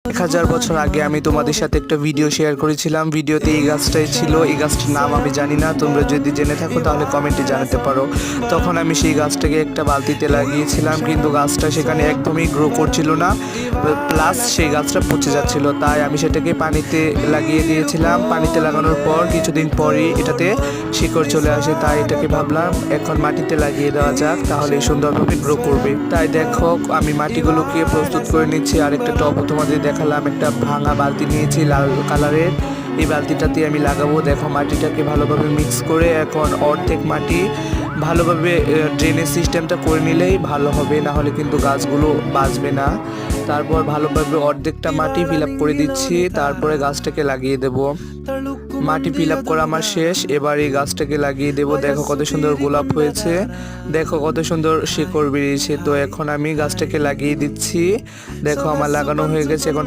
1000 বছর আগে আমি তোমাদের সাথে একটা ভিডিও শেয়ার করেছিলাম। ভিডিওতে এই গাছটাই ছিল। এই গাছটার নাম আমি জানি না, তোমরা যদি জেনে থাকো তাহলে কমেন্টে জানাতে পারো। তখন আমি সেই গাছটাকে একটা বালতিতে লাগিয়েছিলাম, কিন্তু গাছটা সেখানে একদমই গ্রো করছিল না, প্লাস সেই গাছটা পচে যাচ্ছিল। তাই আমি সেটাকে পানিতে লাগিয়ে দিয়েছিলাম। পানিতে লাগানোর পর কিছুদিন পরই এটাতে শিকড় চলে আসে। তাই এটাকে ভাবলাম এখন মাটিতে লাগিয়ে দেওয়া যাক, তাহলে সুন্দরভাবে গ্রো করবে। তাই দেখো আমি মাটিগুলোকে প্রস্তুত করে নিচ্ছি। আর একটা টবও তোমাদের দেখালাম, একটা ভাঙা বালতি নিয়েছি লাল কালারের। এই বালতিটাতে আমি লাগাবো। দেখো মাটিটাকে ভালোভাবে মিক্স করে এখন অর্ধেক মাটি ভালোভাবে ড্রেনেজ সিস্টেমটা করে নিলেই ভালো হবে, না হলে কিন্তু গাছগুলো বাঁচবে না। তারপর ভালোভাবে অর্ধেকটা মাটি ফিল আপ করে দিচ্ছি, তারপরে গাছটাকে লাগিয়ে দেব। মাটি ফিল আপ করা আমার শেষ, এবার এই গাছটাকে লাগিয়ে দেব। দেখো কত সুন্দর গোলাপ হয়েছে, দেখো কত সুন্দর শিকড় বেরিয়েছে। তো এখন আমি গাছটাকে লাগিয়ে দিচ্ছি। দেখো আমার লাগানো হয়ে গেছে। এখন